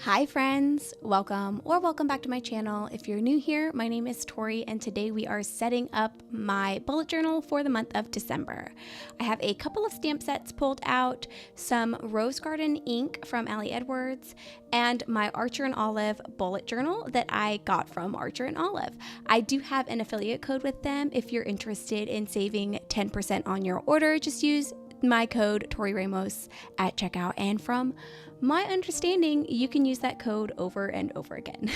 Hi friends, welcome back to my channel. If you're new here, my name is Tori and today we are setting up my bullet journal for the month of December. I have a couple of stamp sets pulled out, some Rose Garden ink from Allie Edwards, and my Archer and Olive bullet journal that I got from Archer and Olive. I do have an affiliate code with them. If you're interested in saving 10% on your order, just use my code Torey Ramos at checkout, and from my understanding, you can use that code over and over again.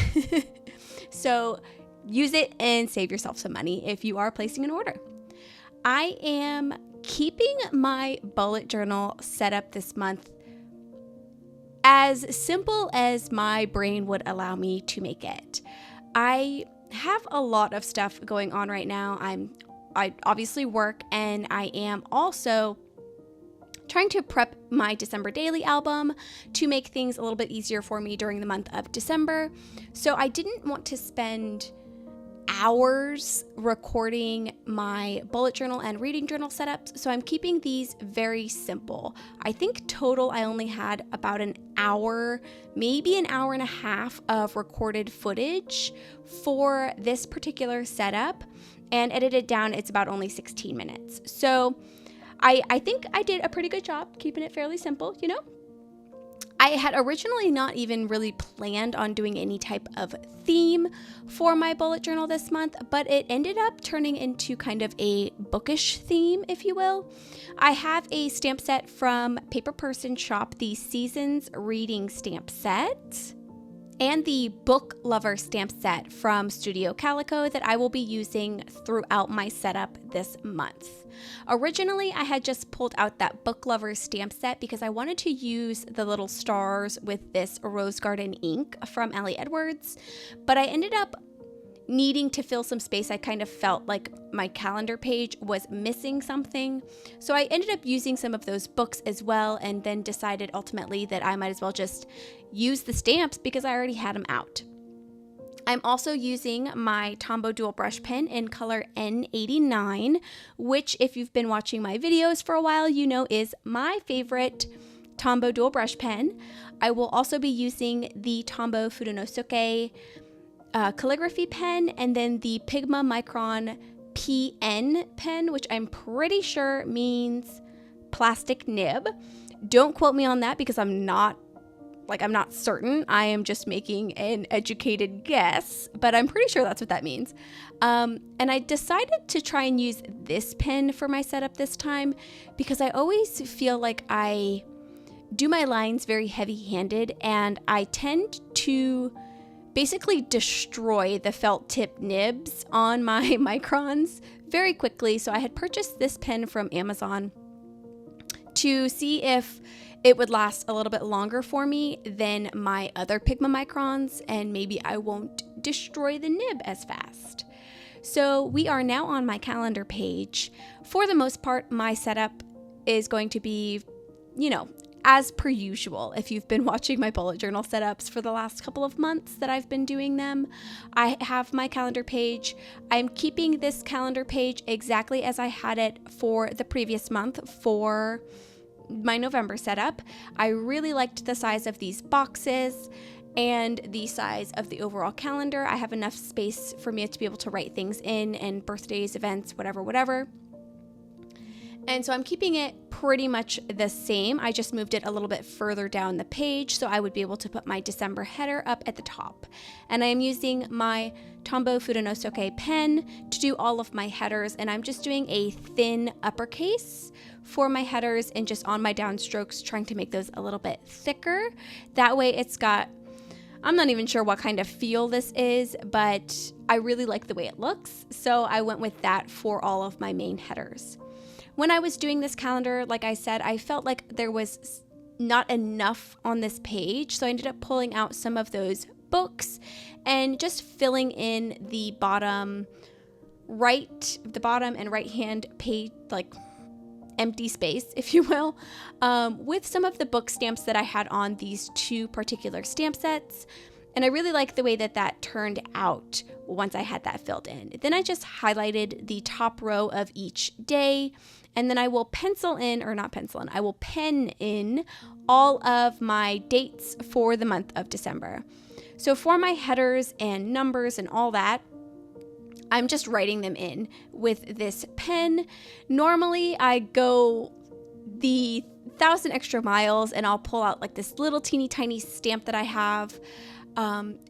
So use it and save yourself some money if you are placing an order. I am keeping my bullet journal set up this month as simple as my brain would allow me to make it. I have a lot of stuff going on right now. I obviously work, and I am also trying to prep my December daily album to make things a little bit easier for me during the month of December. So I didn't want to spend hours recording my bullet journal and reading journal setups, so I'm keeping these very simple. I think total I only had about an hour, maybe an hour and a half of recorded footage for this particular setup, and edited down it's about only 16 minutes. So I think I did a pretty good job keeping it fairly simple, you know? I had originally not even really planned on doing any type of theme for my bullet journal this month, but it ended up turning into kind of a bookish theme, if you will. I have a stamp set from Paper Person Shop, the Seasons Reading Stamp Set, and the Book Lover stamp set from Studio Calico that I will be using throughout my setup this month. Originally, I had just pulled out that Book Lover stamp set because I wanted to use the little stars with this Rose Garden ink from Allie Edwards, but I ended up needing to fill some space. I kind of felt like my calendar page was missing something. So I ended up using some of those books as well, and then decided ultimately that I might as well just use the stamps because I already had them out. I'm also using my Tombow dual brush pen in color N89, which if you've been watching my videos for a while, you know is my favorite Tombow dual brush pen. I will also be using the Tombow Fudonosuke calligraphy pen, and then the Pigma Micron PN pen, which I'm pretty sure means plastic nib. Don't quote me on that because I'm not certain. I am just making an educated guess, but I'm pretty sure that's what that means. And I decided to try and use this pen for my setup this time because I always feel like I do my lines very heavy-handed, and I tend to basically destroy the felt tip nibs on my microns very quickly. So I had purchased this pen from Amazon to see if it would last a little bit longer for me than my other Pigma microns, and maybe I won't destroy the nib as fast. So we are now on my calendar page. For the most part, my setup is going to be, as per usual. If you've been watching my bullet journal setups for the last couple of months that I've been doing them, I have my calendar page. I'm keeping this calendar page exactly as I had it for the previous month for my November setup. I really liked the size of these boxes and the size of the overall calendar. I have enough space for me to be able to write things in, and birthdays, events, whatever. And so I'm keeping it pretty much the same. I just moved it a little bit further down the page so I would be able to put my December header up at the top. And I am using my Tombow Fudonosuke pen to do all of my headers, and I'm just doing a thin uppercase for my headers and just on my downstrokes, trying to make those a little bit thicker. That way it's got, I'm not even sure what kind of feel this is, but I really like the way it looks. So I went with that for all of my main headers. When I was doing this calendar, like I said, I felt like there was not enough on this page, so I ended up pulling out some of those books and just filling in the bottom and right hand page, like empty space, if you will, with some of the book stamps that I had on these two particular stamp sets. And I really like the way that that turned out once I had that filled in. Then I just highlighted the top row of each day, and then I will I will pen in all of my dates for the month of December. So for my headers and numbers and all that, I'm just writing them in with this pen. Normally I go the 1,000 extra miles and I'll pull out like this little teeny tiny stamp that I have.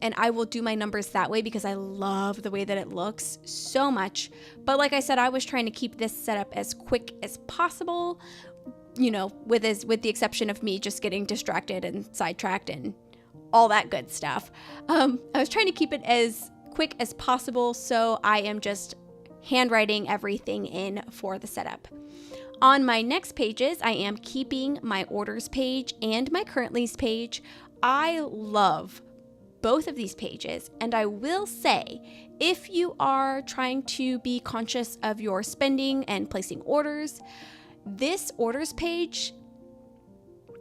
And I will do my numbers that way because I love the way that it looks so much. But like I said, I was trying to keep this set up as quick as possible, you know, with the exception of me just getting distracted and sidetracked and all that good stuff. I was trying to keep it as quick as possible, so I am just handwriting everything in for the setup. On my next pages, I am keeping my orders page and my currentlies page. I love both of these pages, and I will say, if you are trying to be conscious of your spending and placing orders, this orders page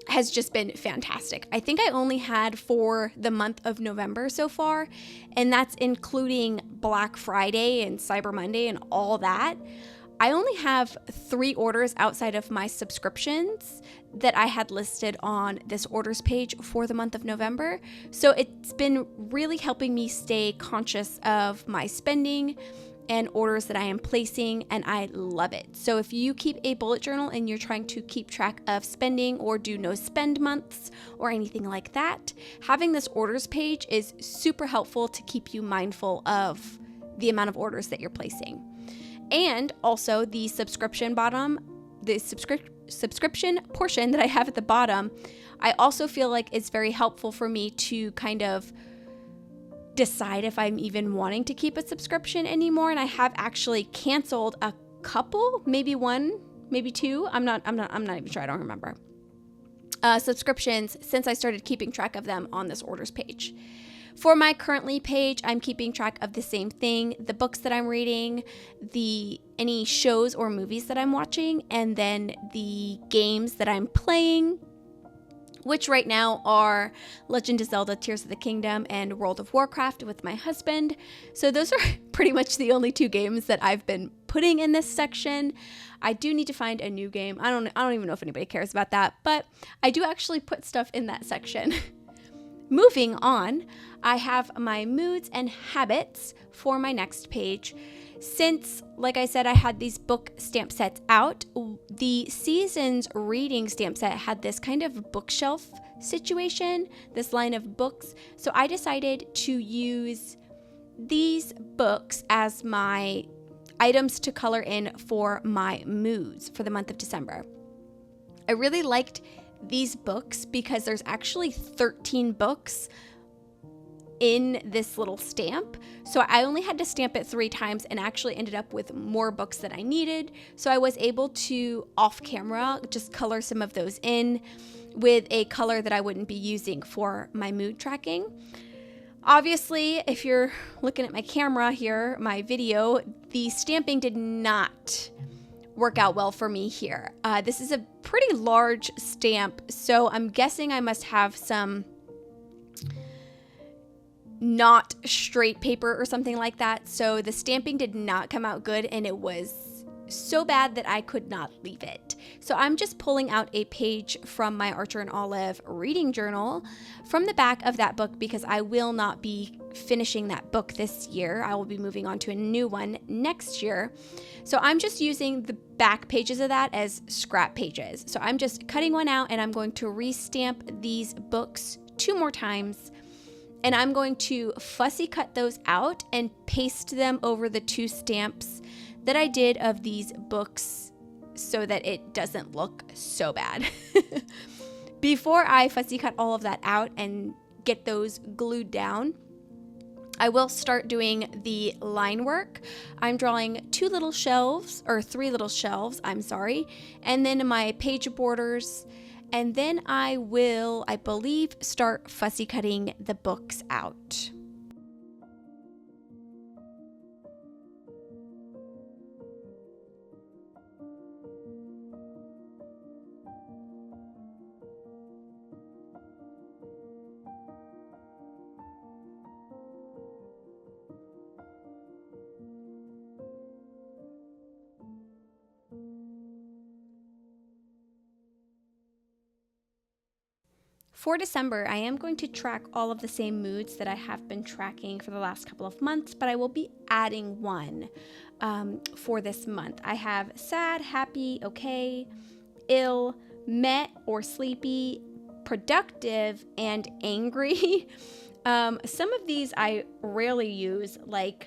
has just been fantastic. I think I only had for the month of November so far, and that's including Black Friday and Cyber Monday and all that. I only have 3 orders outside of my subscriptions that I had listed on this orders page for the month of November. So it's been really helping me stay conscious of my spending and orders that I am placing, and I love it. So if you keep a bullet journal and you're trying to keep track of spending or do no spend months or anything like that, having this orders page is super helpful to keep you mindful of the amount of orders that you're placing. And also the subscription portion that I have at the bottom, I also feel like it's very helpful for me to kind of decide if I'm even wanting to keep a subscription anymore. And I have actually canceled a couple, maybe 1, maybe 2. I'm not even sure. I don't remember. Subscriptions since I started keeping track of them on this orders page. For my currently page, I'm keeping track of the same thing, the books that I'm reading, any shows or movies that I'm watching, and then the games that I'm playing, which right now are Legend of Zelda Tears of the Kingdom and World of Warcraft with my husband. So those are pretty much the only 2 games that I've been putting in this section. I do need to find a new game. I don't even know if anybody cares about that, but I do actually put stuff in that section. Moving on, I have my moods and habits for my next page. Since, like I said, I had these book stamp sets out, the season's reading stamp set had this kind of bookshelf situation, this line of books. So I decided to use these books as my items to color in for my moods for the month of December. I really liked these books because there's actually 13 books in this little stamp. So I only had to stamp it 3 times and actually ended up with more books that I needed. So I was able to, off camera, just color some of those in with a color that I wouldn't be using for my mood tracking. Obviously, if you're looking at my camera here, my video, the stamping did not work out well for me here. This is a pretty large stamp, so I'm guessing I must have some not straight paper or something like that. So the stamping did not come out good, and it was so bad that I could not leave it. So I'm just pulling out a page from my Archer and Olive reading journal from the back of that book because I will not be finishing that book this year. I will be moving on to a new one next year. So I'm just using the back pages of that as scrap pages. So I'm just cutting one out and I'm going to restamp these books 2 more times. And I'm going to fussy cut those out and paste them over the 2 stamps that I did of these books so that it doesn't look so bad. Before I fussy cut all of that out and get those glued down, I will start doing the line work. I'm drawing 3 little shelves, and then my page borders, and then I will, I believe, start fussy cutting the books out. For December, I am going to track all of the same moods that I have been tracking for the last couple of months, but I will be adding one for this month. I have sad, happy, okay, ill, meh or sleepy, productive, and angry. Some of these I rarely use, like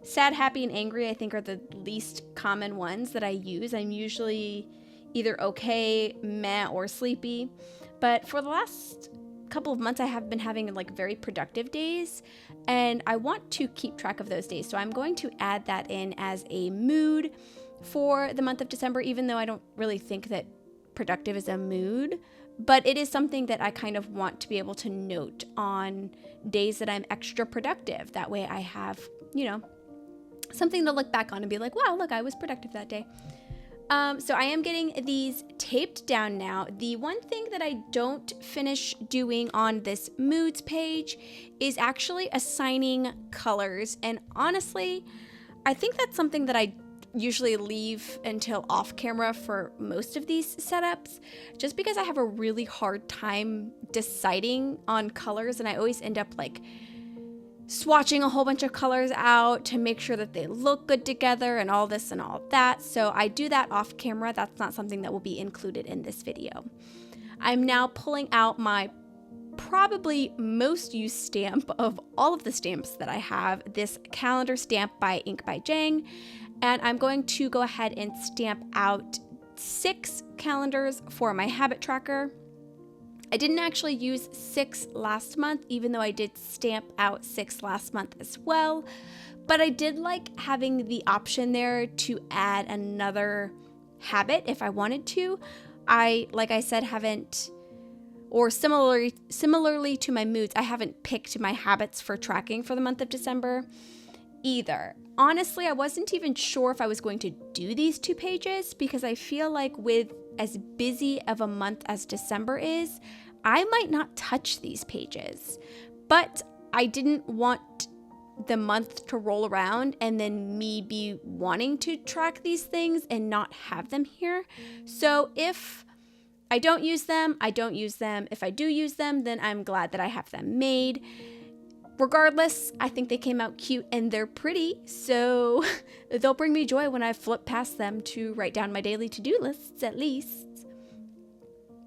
sad, happy, and angry I think are the least common ones that I use. I'm usually either okay, meh, or sleepy. But for the last couple of months, I have been having like very productive days, and I want to keep track of those days. So I'm going to add that in as a mood for the month of December, even though I don't really think that productive is a mood. But it is something that I kind of want to be able to note on days that I'm extra productive. That way I have, something to look back on and be like, wow, look, I was productive that day. So I am getting these taped down now. The one thing that I don't finish doing on this moods page is actually assigning colors. And honestly, I think that's something that I usually leave until off camera for most of these setups, just because I have a really hard time deciding on colors, and I always end up like swatching a whole bunch of colors out to make sure that they look good together and all this and all that. So I do that off camera. That's not something that will be included in this video. I'm now pulling out my probably most used stamp of all of the stamps that I have, this calendar stamp by Ink by Jang. And I'm going to go ahead and stamp out 6 calendars for my habit tracker. I didn't actually use 6 last month, even though I did stamp out 6 last month as well. But I did like having the option there to add another habit if I wanted to. Like I said, haven't, or similarly to my moods, I haven't picked my habits for tracking for the month of December either. Honestly, I wasn't even sure if I was going to do these 2 pages because I feel like with as busy of a month as December is, I might not touch these pages. But I didn't want the month to roll around and then me be wanting to track these things and not have them here. So if I don't use them, I don't use them. If I do use them, then I'm glad that I have them made. Regardless, I think they came out cute and they're pretty, so they'll bring me joy when I flip past them to write down my daily to-do lists at least.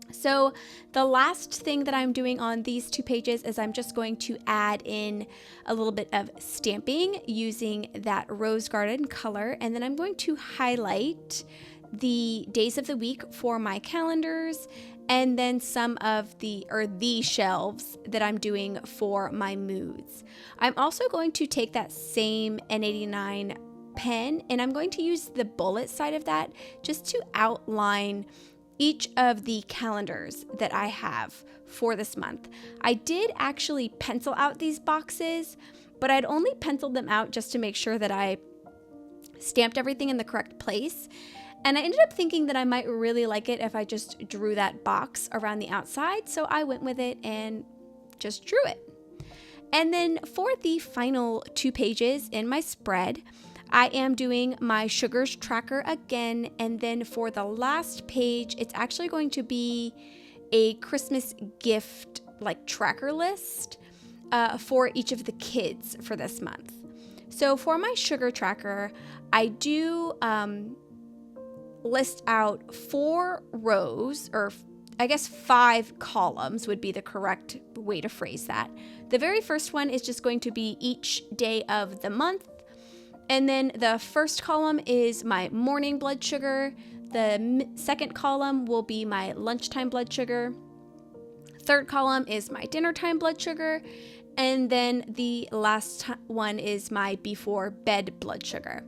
So the last thing that I'm doing on these 2 pages is I'm just going to add in a little bit of stamping using that rose garden color, and then I'm going to highlight the days of the week for my calendars and then some of the shelves that I'm doing for my moods. I'm also going to take that same N89 pen and I'm going to use the bullet side of that just to outline each of the calendars that I have for this month. I did actually pencil out these boxes, but I'd only penciled them out just to make sure that I stamped everything in the correct place. And I ended up thinking that I might really like it if I just drew that box around the outside. So I went with it and just drew it. And then for the final 2 pages in my spread, I am doing my sugars tracker again. And then for the last page, it's actually going to be a Christmas gift like tracker list for each of the kids for this month. So for my sugar tracker, I do list out 4 rows, or I guess 5 columns would be the correct way to phrase that. The very first one is just going to be each day of the month. And then the first column is my morning blood sugar. The second column will be my lunchtime blood sugar. Third column is my dinner time blood sugar. And then the last one is my before bed blood sugar.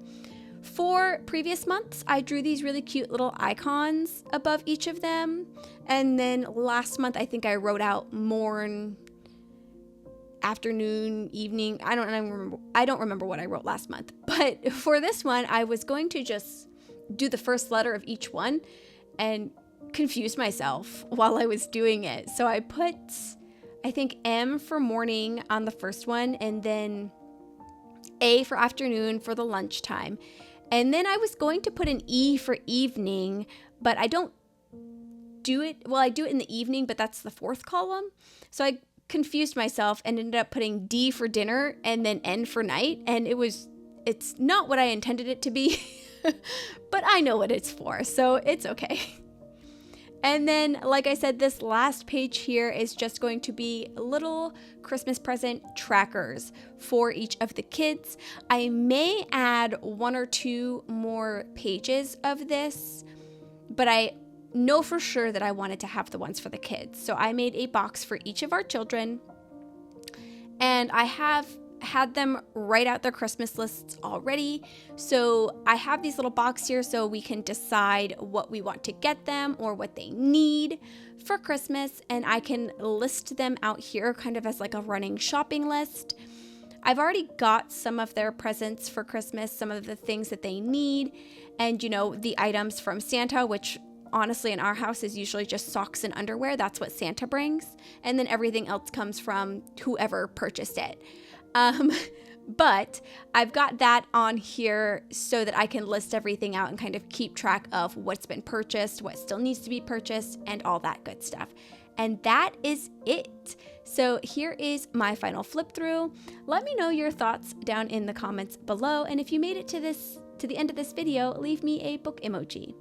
For previous months, I drew these really cute little icons above each of them. And then last month, I think I wrote out morn, afternoon, evening. I don't remember what I wrote last month. But for this one, I was going to just do the first letter of each one and confuse myself while I was doing it. So I put, I think, M for morning on the first one, and then A for afternoon for the lunchtime. And then I was going to put an E for evening, but I don't do it, well, I do it in the evening, but that's the fourth column. So I confused myself and ended up putting D for dinner and then N for night. And it's not what I intended it to be, but I know what it's for, so it's okay. And then, like I said, this last page here is just going to be little Christmas present trackers for each of the kids. I may add 1 or 2 more pages of this, but I know for sure that I wanted to have the ones for the kids. So I made a box for each of our children, and I have had them write out their Christmas lists already. So I have these little boxes here so we can decide what we want to get them or what they need for Christmas, and I can list them out here kind of as like a running shopping list. I've already got some of their presents for Christmas, some of the things that they need, and the items from Santa, which honestly in our house is usually just socks and underwear. That's what Santa brings, and then everything else comes from whoever purchased it. But I've got that on here so that I can list everything out and kind of keep track of what's been purchased, what still needs to be purchased, and all that good stuff. And that is it. So here is my final flip through. Let me know your thoughts down in the comments below. And if you made it to the end of this video, leave me a book emoji.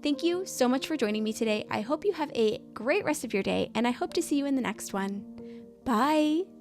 Thank you so much for joining me today. I hope you have a great rest of your day, and I hope to see you in the next one. Bye.